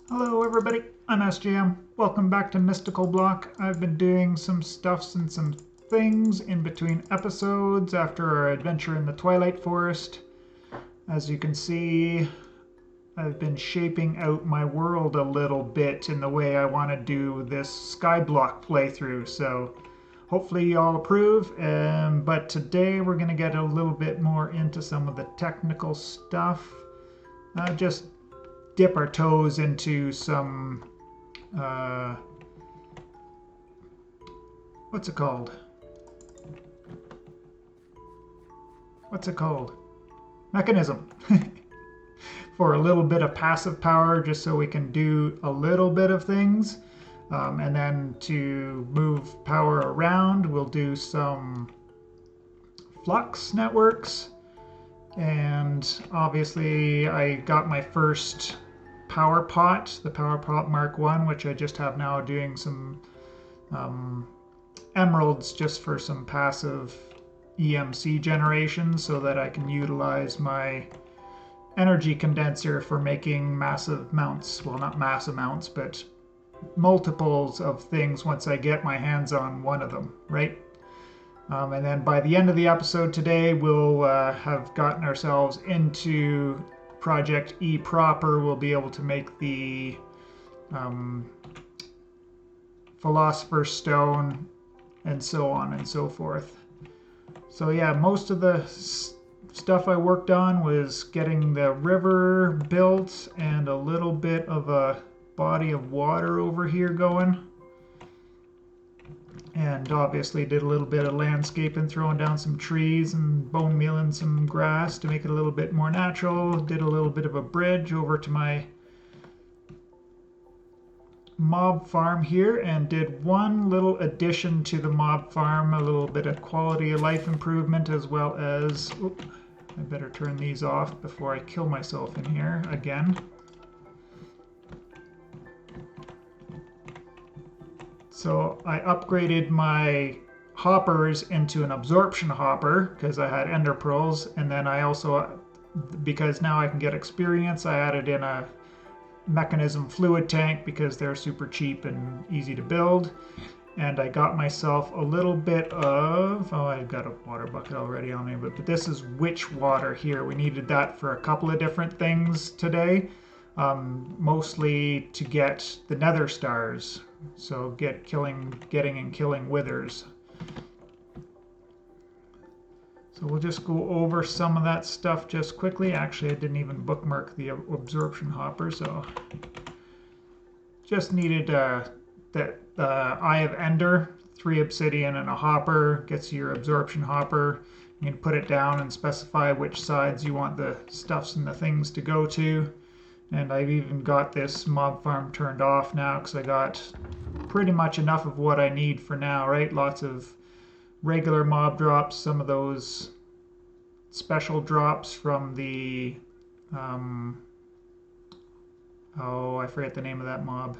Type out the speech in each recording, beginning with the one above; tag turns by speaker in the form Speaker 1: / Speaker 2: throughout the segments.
Speaker 1: Hello everybody, I'm SJM. Welcome back to Mystical Block. I've been doing some stuffs and some things in between episodes after our adventure in the Twilight Forest. As you can see, I've been shaping out my world a little bit in the way I want to do this Skyblock playthrough, so hopefully you all approve. But today we're going to get a little bit more into some of the technical stuff. Just dip our toes into some what's it called? Mechanism. For a little bit of passive power, just so we can do a little bit of things. And then to move power around, we'll do some flux networks. And obviously, I got my first power pot, the Power Pot Mark 1, which I just have now doing some emeralds just for some passive EMC generation so that I can utilize my energy condenser for making massive amounts, well, not mass amounts, but multiples of things once I get my hands on one of them, right? And then by the end of the episode today, we'll have gotten ourselves into Project E proper. We'll be able to make the Philosopher's Stone and so on and so forth. So yeah, most of the stuff I worked on was getting the river built and a little bit of a body of water over here going. And obviously did a little bit of landscaping, throwing down some trees and bone mealing some grass to make it a little bit more natural. Did a little bit of a bridge over to my mob farm here and did one little addition to the mob farm, a little bit of quality of life improvement, as well as, I better turn these off before I kill myself in here again. So I upgraded my hoppers into an absorption hopper because I had ender pearls, and then I also, because now I can get experience, I added in a mechanism fluid tank because they're super cheap and easy to build. And I got myself a little bit of, I've got a water bucket already on me, but this is witch water here. We needed that for a couple of different things today, mostly to get the nether stars. So getting and killing withers. So we'll just go over some of that stuff just quickly. Actually, I didn't even bookmark the absorption hopper, so just needed that Eye of Ender, 3 obsidian and a hopper gets your absorption hopper. You can put it down and specify which sides you want the stuffs and the things to go to. And I've even got this mob farm turned off now because I got pretty much enough of what I need for now, right? Lots of regular mob drops, some of those special drops from the, I forget the name of that mob.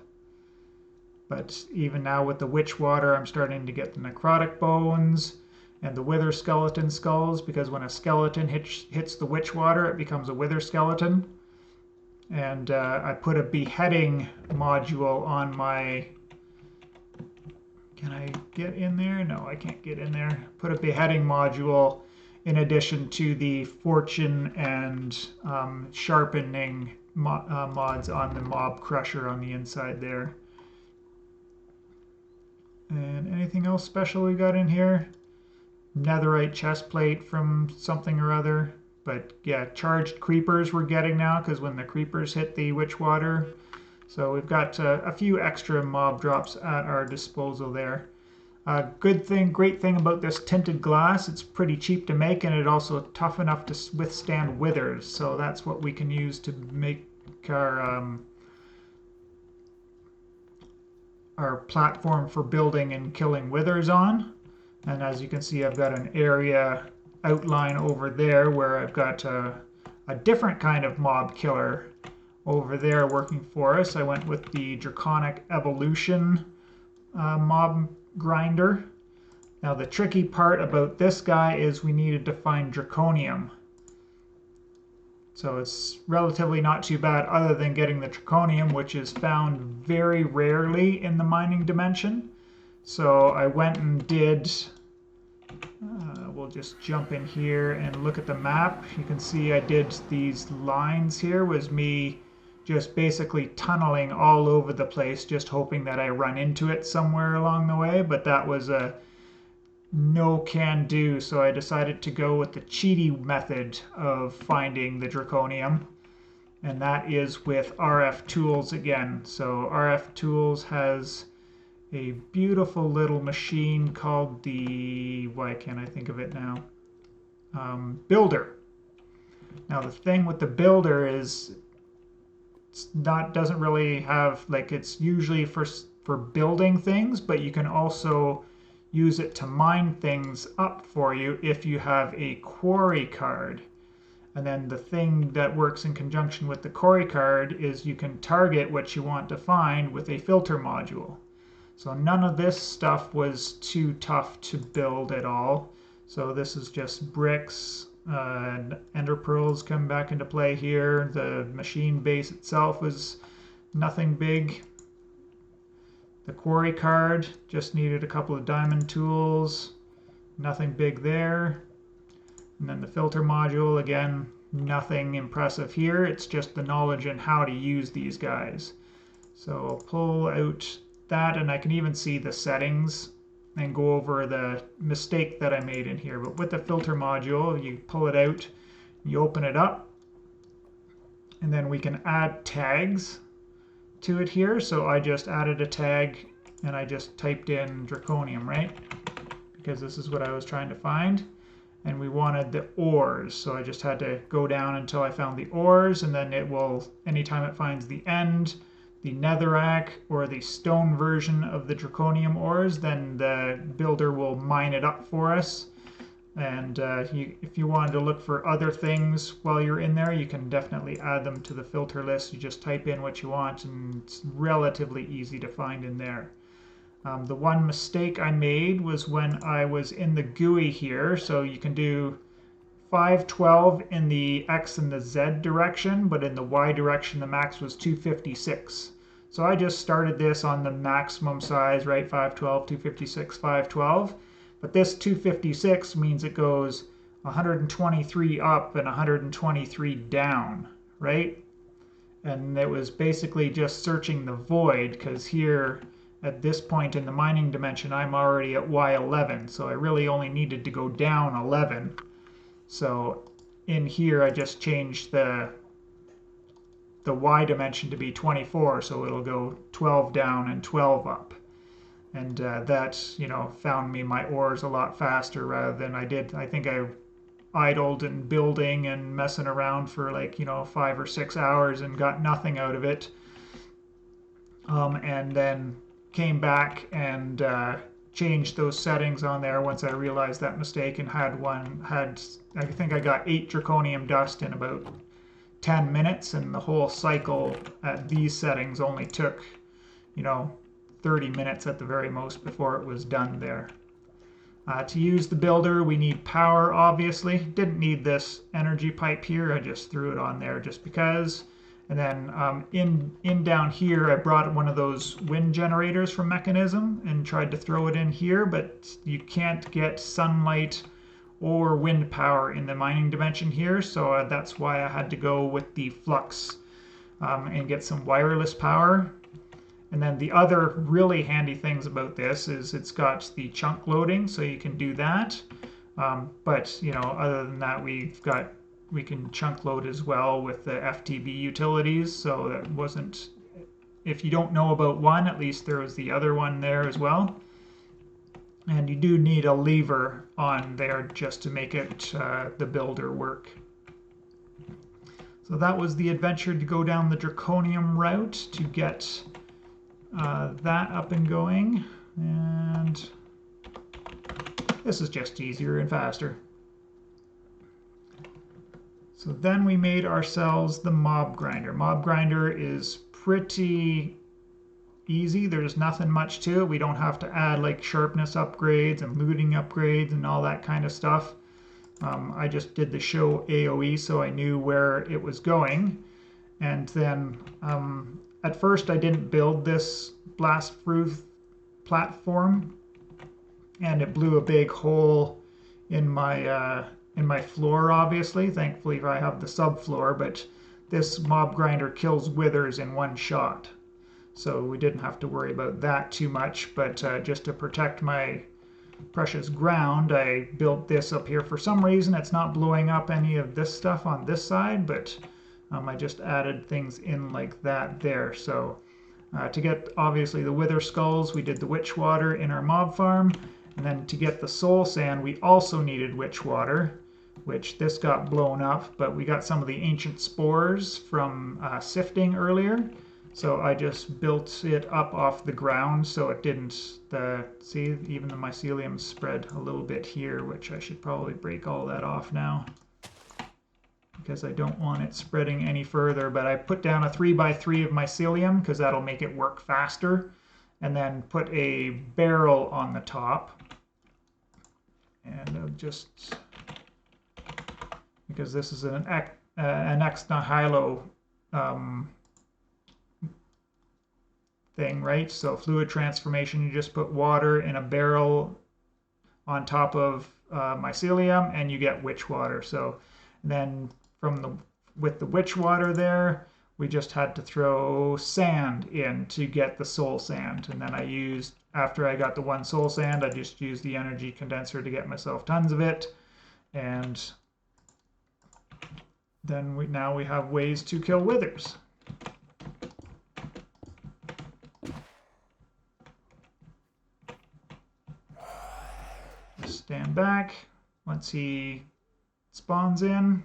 Speaker 1: But even now with the witch water, I'm starting to get the necrotic bones and the wither skeleton skulls, because when a skeleton hits the witch water, it becomes a wither skeleton. And I put a beheading module on my... Can I get in there? No, I can't get in there. Put a beheading module in addition to the fortune and sharpening mods on the mob crusher on the inside there. And anything else special we got in here? Netherite chest plate from something or other. But yeah, charged creepers we're getting now because when the creepers hit the witch water. So we've got a few extra mob drops at our disposal there. Great thing about this tinted glass, it's pretty cheap to make and it's also tough enough to withstand withers. So that's what we can use to make our platform for building and killing withers on. And as you can see, I've got an area outline over there where I've got a different kind of mob killer over there working for us. I went with the Draconic Evolution mob grinder. Now the tricky part about this guy is we needed to find draconium. So it's relatively not too bad other than getting the draconium, which is found very rarely in the mining dimension. So I went and did, we'll just jump in here and look at the map. You can see I did these lines here, was me just basically tunneling all over the place, just hoping that I run into it somewhere along the way, but that was a no can do, so I decided to go with the cheaty method of finding the draconium, and that is with RF Tools again. So RF Tools has a beautiful little machine called the, why can't I think of it now, Builder. Now the thing with the Builder is doesn't really have, like, it's usually for building things, but you can also use it to mine things up for you if you have a quarry card. And then the thing that works in conjunction with the quarry card is you can target what you want to find with a filter module. So none of this stuff was too tough to build at all. So this is just bricks. Ender pearls come back into play here. The machine base itself was nothing big. The quarry card just needed a couple of diamond tools, nothing big there. And then the filter module, again, nothing impressive here. It's just the knowledge and how to use these guys. So I'll pull out that, and I can even see the settings and go over the mistake that I made in here. But with the filter module, you pull it out, you open it up, and then we can add tags to it here. So I just added a tag and I just typed in draconium, right? Because this is what I was trying to find. And we wanted the ores, so I just had to go down until I found the ores, and then it will, anytime it finds the end, the netherrack or the stone version of the draconium ores, then the builder will mine it up for us. And if you wanted to look for other things while you're in there, you can definitely add them to the filter list. You just type in what you want, and it's relatively easy to find in there. The one mistake I made was when I was in the GUI here. So you can do 512 in the X and the Z direction, but in the Y direction the max was 256. So I just started this on the maximum size, right? 512, 256, 512. But this 256 means it goes 123 up and 123 down, right? And it was basically just searching the void, because here at this point in the mining dimension I'm already at Y11, so I really only needed to go down 11. So in here I just changed the Y dimension to be 24, so it'll go 12 down and 12 up. And that, you know, found me my ores a lot faster rather than I did. I think I idled and building and messing around for like, you know, 5 or 6 hours and got nothing out of it. And then came back and changed those settings on there once I realized that mistake, and I think I got 8 draconium dust in about 10 minutes, and the whole cycle at these settings only took, you know, 30 minutes at the very most before it was done there. To use the builder, we need power, obviously. Didn't need this energy pipe here. I just threw it on there just because. And then in down here, I brought one of those wind generators from Mechanism and tried to throw it in here, but you can't get sunlight or wind power in the mining dimension here, so that's why I had to go with the flux and get some wireless power. And then the other really handy things about this is it's got the chunk loading, so you can do that. But you know, other than that, we can chunk load as well with the FTB utilities. So that wasn't, if you don't know about one, at least there was the other one there as well. And you do need a lever on there just to make it the builder work. So that was the adventure to go down the draconium route to get that up and going, and this is just easier and faster. So then we made ourselves the mob grinder. Mob grinder is pretty easy. There's nothing much to it. We don't have to add like sharpness upgrades and looting upgrades and all that kind of stuff. I just did the show AoE so I knew where it was going. And then at first I didn't build this blast-proof platform, and it blew a big hole in my floor, obviously. Thankfully I have the subfloor, but this mob grinder kills withers in one shot. So we didn't have to worry about that too much, but just to protect my precious ground, I built this up here. For some reason it's not blowing up any of this stuff on this side, but I just added things in like that there. So to get obviously the wither skulls, we did the witch water in our mob farm, and then to get the soul sand we also needed witch water, which this got blown up, but we got some of the ancient spores from sifting earlier. So I just built it up off the ground so it didn't, see, even the mycelium spread a little bit here, which I should probably break all that off now because I don't want it spreading any further. But I put down a 3x3 of mycelium because that'll make it work faster, and then put a barrel on the top. And I'll just, because this is an ex nihilo thing, right? So fluid transformation, you just put water in a barrel on top of mycelium and you get witch water. So then with the witch water there, we just had to throw sand in to get the soul sand. And then I used, after I got the one soul sand, I just used the energy condenser to get myself tons of it. And then now we have ways to kill withers. Stand back once he spawns in.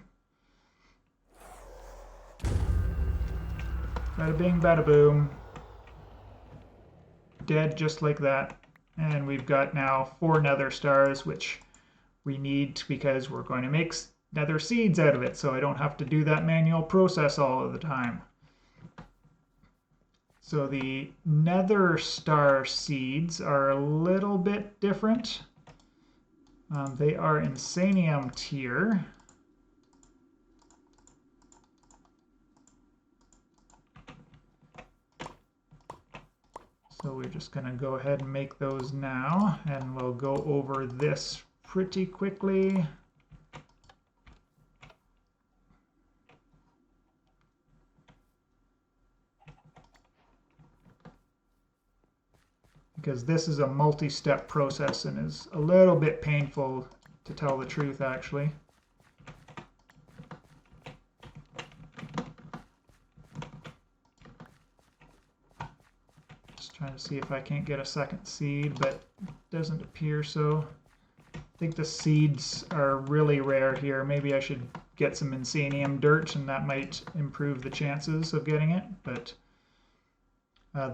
Speaker 1: Bada bing, bada boom. Dead just like that. And we've got now 4 nether stars, which we need because we're going to make nether seeds out of it, so I don't have to do that manual process all of the time. So the nether star seeds are a little bit different. They are Insanium tier. So we're just going to go ahead and make those now, and we'll go over this pretty quickly. Because this is a multi-step process and is a little bit painful, to tell the truth, actually. Just trying to see if I can't get a second seed, but it doesn't appear so. I think the seeds are really rare here. Maybe I should get some Insanium dirt, and that might improve the chances of getting it, but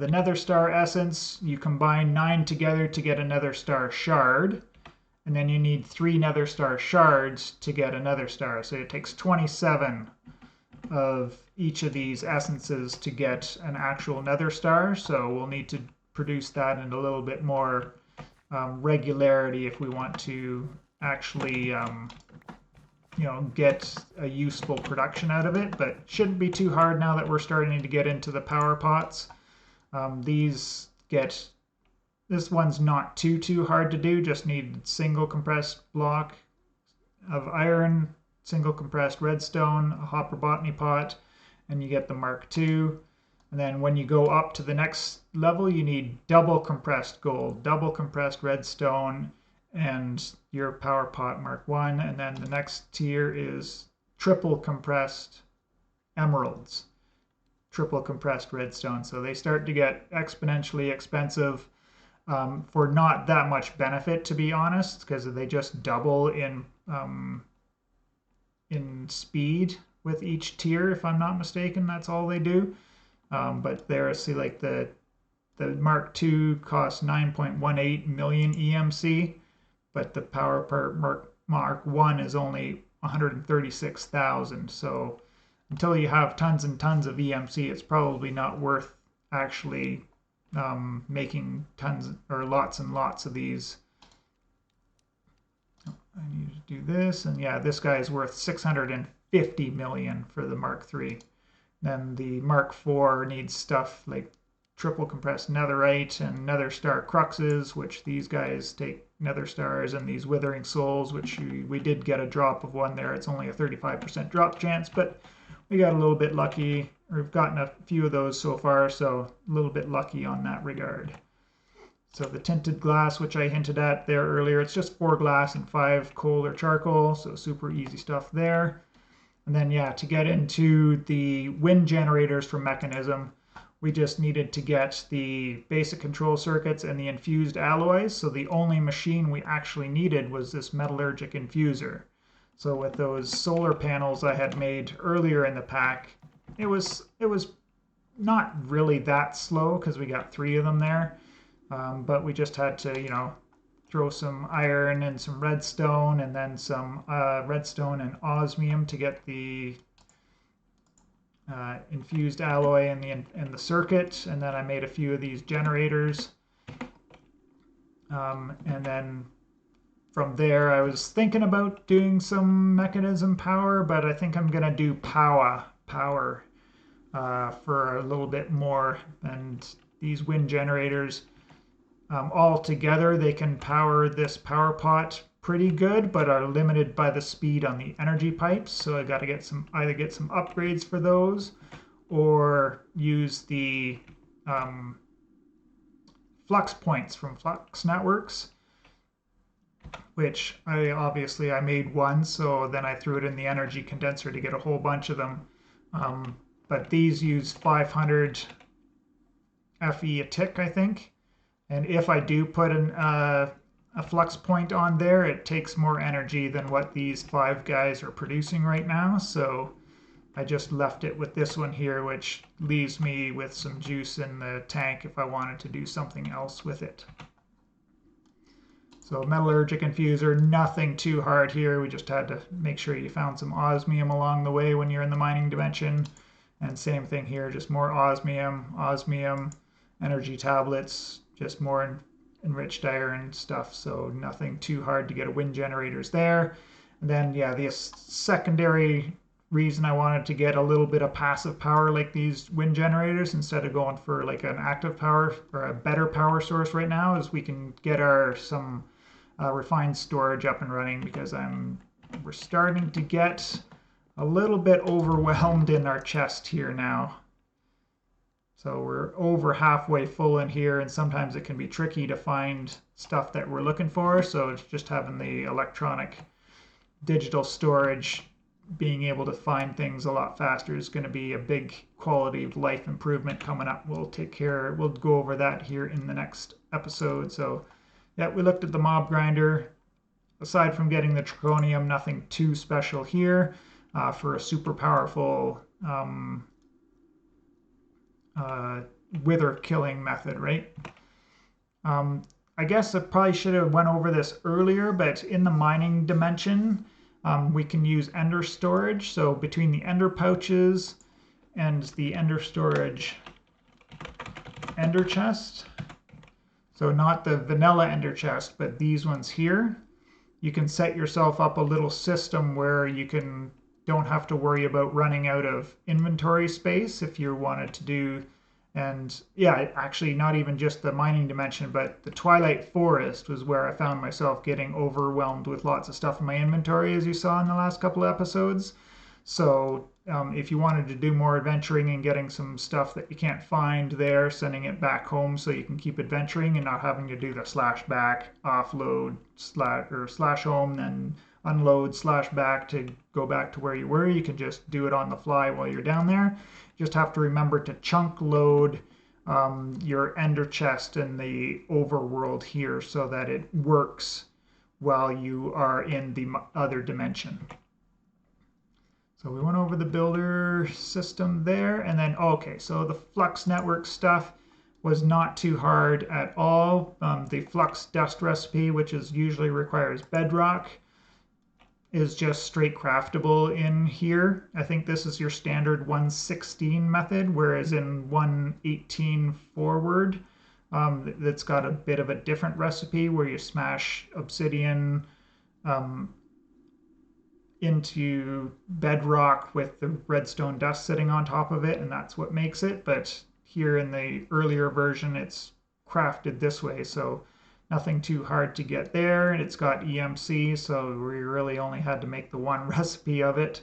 Speaker 1: the nether star essence, you combine 9 together to get a nether star shard, and then you need 3 nether star shards to get a nether star. So it takes 27 of each of these essences to get an actual nether star. So we'll need to produce that in a little bit more regularity if we want to actually get a useful production out of it. But shouldn't be too hard now that we're starting to get into the power pots. This one's not too hard to do, just need single compressed block of iron, single compressed redstone, a hopper botany pot, and you get the Mark II. And then when you go up to the next level, you need double compressed gold, double compressed redstone, and your power pot Mark I. And then the next tier is triple compressed emeralds, triple compressed redstone. So they start to get exponentially expensive for not that much benefit, to be honest, because they just double in speed with each tier, if I'm not mistaken. That's all they do. But there, see, like the Mark II costs 9.18 million EMC, but the power part Mark I is only 136,000. So until you have tons and tons of EMC, it's probably not worth actually making tons or lots and lots of these. I need to do this, and yeah, this guy is worth 650 million for the Mark III. Then the Mark IV needs stuff like triple compressed netherite and nether star cruxes, which these guys take nether stars, and these withering souls, which we did get a drop of one there. It's only a 35% drop chance, but we got a little bit lucky. We've gotten a few of those so far, so a little bit lucky on that regard. So the tinted glass, which I hinted at there earlier, it's just 4 glass and 5 coal or charcoal, so super easy stuff there. And then, yeah, to get into the wind generators for Mekanism, we just needed to get the basic control circuits and the infused alloys. So the only machine we actually needed was this metallurgic infuser. So with those solar panels I had made earlier in the pack, it was not really that slow because we got 3 of them there. But we just had to, throw some iron and some redstone, and then some redstone and osmium to get the infused alloy in the circuit. And then I made a few of these generators. And then from there, I was thinking about doing some Mekanism power, but I think I'm going to do power for a little bit more. And these wind generators, all together, they can power this power pot pretty good, but are limited by the speed on the energy pipes. So I got to either get some upgrades for those, or use the flux points from Flux Networks, which I made one, so then I threw it in the energy condenser to get a whole bunch of them. But these use 500 FE a tick, I think. And if I do put a flux point on there, it takes more energy than what these 5 guys are producing right now. So I just left it with this one here, which leaves me with some juice in the tank if I wanted to do something else with it. So metallurgic infuser, nothing too hard here. We just had to make sure you found some osmium along the way when you're in the mining dimension. And same thing here, just more osmium, energy tablets, just more enriched iron stuff, so nothing too hard to get a wind generators there. And then, yeah, the secondary reason I wanted to get a little bit of passive power like these wind generators instead of going for like an active power or a better power source right now is we can get some refined storage up and running, because we're starting to get a little bit overwhelmed in our chest here now. So we're over halfway full in here, and sometimes it can be tricky to find stuff that we're looking for. So it's just having the electronic digital storage, being able to find things a lot faster is going to be a big quality of life improvement coming up. We'll go over that here in the next episode. So yeah, we looked at the mob grinder. Aside from getting the Draconium, nothing too special here for a super powerful wither killing method, right? I guess I probably should have went over this earlier, but in the mining dimension, we can use ender storage. So between the ender pouches and the ender storage ender chest, so not the vanilla ender chest, but these ones here, you can set yourself up a little system where you don't have to worry about running out of inventory space if you wanted to do. And yeah, actually not even just the mining dimension, but the Twilight Forest was where I found myself getting overwhelmed with lots of stuff in my inventory, as you saw in the last couple of episodes. So if you wanted to do more adventuring and getting some stuff that you can't find there, sending it back home so you can keep adventuring and not having to do the /back, offload, slash home, then unload /back to go back to where you were. You can just do it on the fly while you're down there. You just have to remember to chunk load your ender chest in the overworld here so that it works while you are in the other dimension. So we went over the builder system there, and then, okay, so the Flux Network stuff was not too hard at all. The Flux Dust recipe, which usually requires bedrock, is just straight craftable in here. I think this is your standard 116 method, whereas in 118 forward, that's got a bit of a different recipe where you smash obsidian, into bedrock with the redstone dust sitting on top of it, and that's what makes it. But here in the earlier version, it's crafted this way, so nothing too hard to get there. And it's got EMC, so we really only had to make the one recipe of it.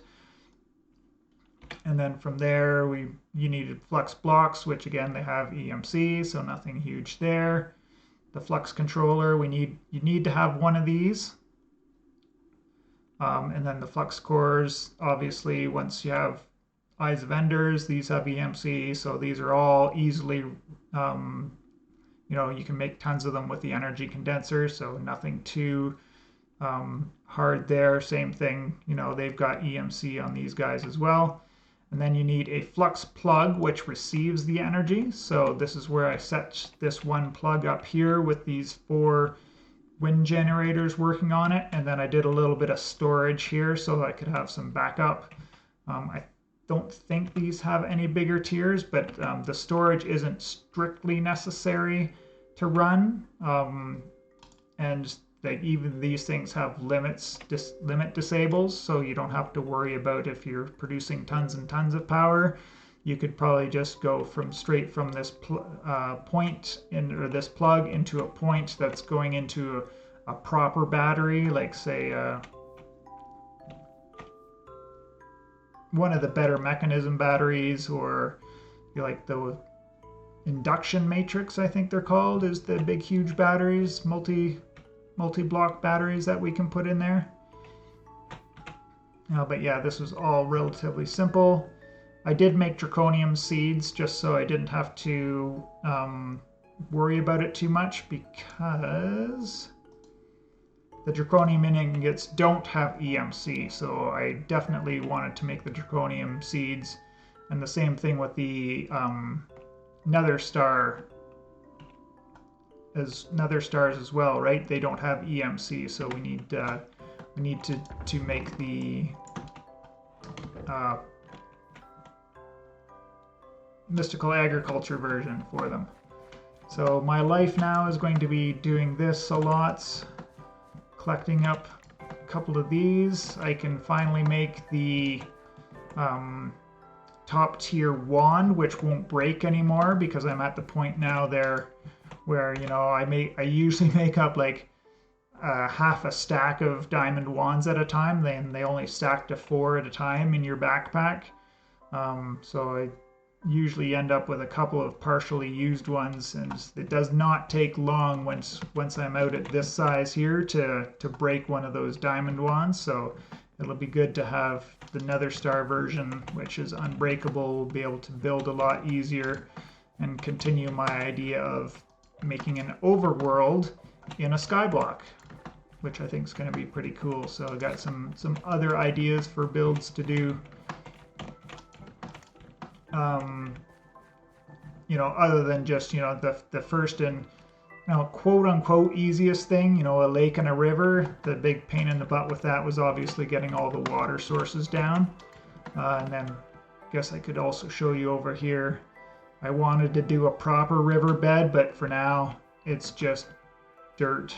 Speaker 1: And then from there, you needed flux blocks, which again they have EMC, so nothing huge there. The flux controller, you need to have one of these. And then the flux cores, obviously, once you have Eyes of Enders, these have EMC, so these are all easily, you can make tons of them with the energy condenser, so nothing too hard there. Same thing, they've got EMC on these guys as well. And then you need a flux plug, which receives the energy. So this is where I set this one plug up here with these 4 wind generators working on it. And then I did a little bit of storage here so I could have some backup. I don't think these have any bigger tiers, but the storage isn't strictly necessary to run. And even these things have limit disables, so you don't have to worry about if you're producing tons and tons of power. You could probably just go straight from this point or this plug into a point that's going into a proper battery, like say one of the better mechanism batteries, or like the induction matrix, I think they're called, is the big huge batteries, multi-block batteries that we can put in there. But yeah, this was all relatively simple. I did make draconium seeds just so I didn't have to worry about it too much, because the draconium ingots don't have EMC, so I definitely wanted to make the draconium seeds. And the same thing with the nether stars as well, right? They don't have EMC, so we need to make the mystical agriculture version for them. So my life now is going to be doing this a lot, collecting up a couple of these. I can finally make the top tier wand, which won't break anymore, because I'm at the point now there where I usually make up like half a stack of diamond wands at a time. Then they only stack to 4 at a time in your backpack. So I usually end up with a couple of partially used ones, and it does not take long once I'm out at this size here to break one of those diamond wands. So it'll be good to have the Nether Star version, which is unbreakable. We'll be able to build a lot easier and continue my idea of making an overworld in a skyblock, which I think is going to be pretty cool. So I got some other ideas for builds to do. Other than just the first and quote unquote easiest thing, a lake and a river. The big pain in the butt with that was obviously getting all the water sources down. And then I guess I could also show you over here. I wanted to do a proper riverbed, but for now it's just dirt,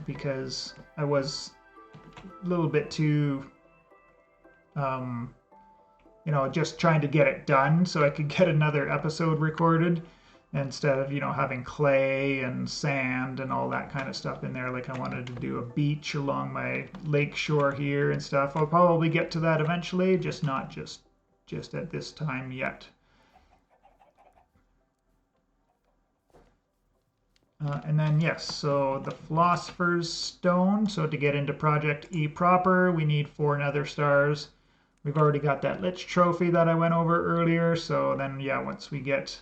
Speaker 1: because I was a little bit too just trying to get it done so I could get another episode recorded, instead of having clay and sand and all that kind of stuff in there. Like I wanted to do a beach along my lake shore here and stuff. I'll probably get to that eventually, just not just at this time yet. And then yes, so the Philosopher's Stone. So to get into Project E proper, we need 4 Nether Stars. We've already got that Lich Trophy that I went over earlier. So then yeah, once we get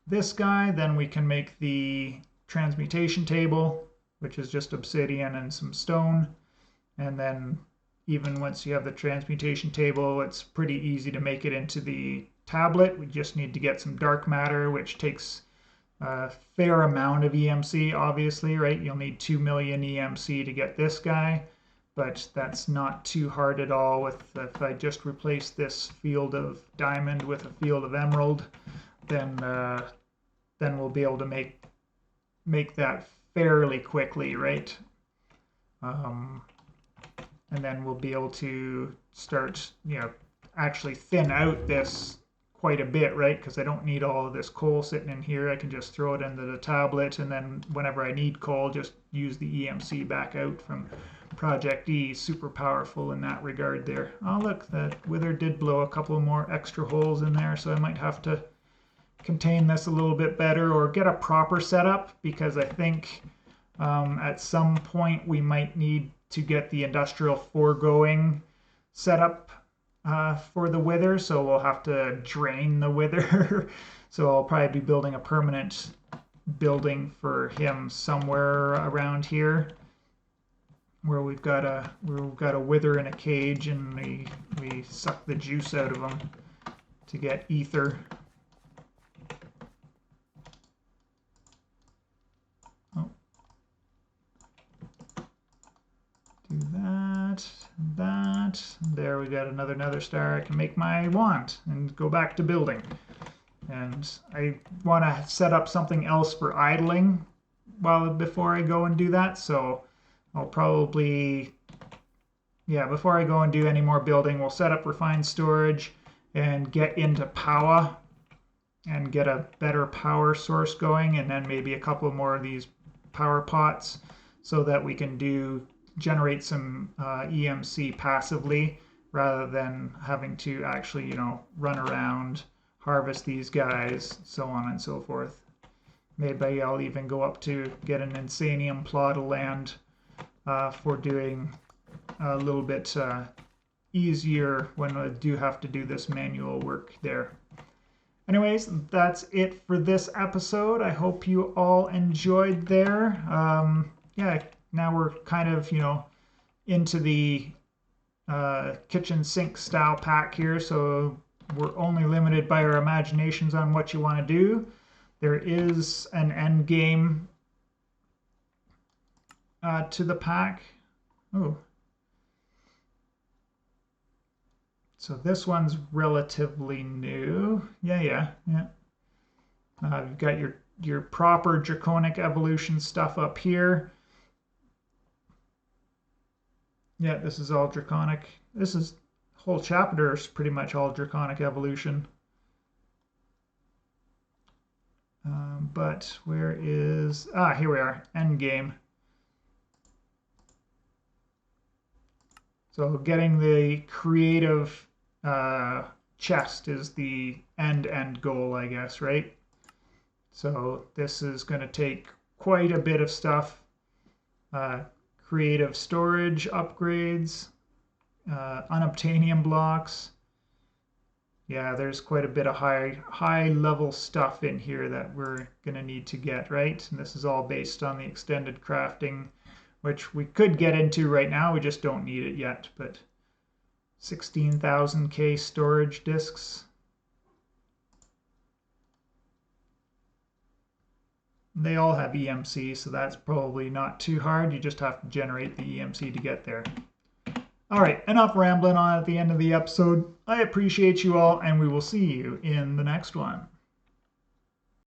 Speaker 1: this guy, then we can make the transmutation table, which is just obsidian and some stone. And then even once you have the transmutation table, it's pretty easy to make it into the tablet. We just need to get some dark matter, which takes a fair amount of EMC, obviously, right? You'll need 2 million EMC to get this guy, but that's not too hard at all. If I just replace this field of diamond with a field of emerald, then we'll be able to make that fairly quickly, right? And then we'll be able to start, actually thin out this quite a bit, right? Because I don't need all of this coal sitting in here. I can just throw it into the tablet, and then whenever I need coal, just use the EMC back out from Project E. Super powerful in that regard there. Oh, look, that wither did blow a couple more extra holes in there, so I might have to contain this a little bit better or get a proper setup, because I think at some point we might need to get the industrial foregoing set up for the wither, so we'll have to drain the wither. So I'll probably be building a permanent building for him somewhere around here, where we've got a wither in a cage, and we suck the juice out of him to get ether. Oh. Do that. There, we got another nether star. I can make my wand and go back to building. And I want to set up something else for idling before I go and do that. So I'll probably, before I go and do any more building, we'll set up refined storage and get into power and get a better power source going, and then maybe a couple more of these power pots so that we can generate some EMC passively rather than having to actually, run around, harvest these guys, so on and so forth. Maybe I'll even go up to get an Insanium plot of land for doing a little bit easier when I do have to do this manual work there. Anyways, that's it for this episode. I hope you all enjoyed there. Now we're kind of, into the kitchen sink style pack here, so we're only limited by our imaginations on what you want to do. There is an end game to the pack. Oh. So this one's relatively new. Yeah. You've got your proper draconic evolution stuff up here. Yeah, this is all draconic. Whole chapter is pretty much all draconic evolution. But where is... here we are, end game. So getting the creative chest is the end goal, I guess, right? So this is going to take quite a bit of stuff. Creative storage upgrades, unobtainium blocks. Yeah, there's quite a bit of high level stuff in here that we're going to need to get, right? And this is all based on the extended crafting, which we could get into right now. We just don't need it yet. But 16,000K storage disks. They all have EMC, so that's probably not too hard. You just have to generate the EMC to get there. All right, enough rambling on at the end of the episode. I appreciate you all, and we will see you in the next one.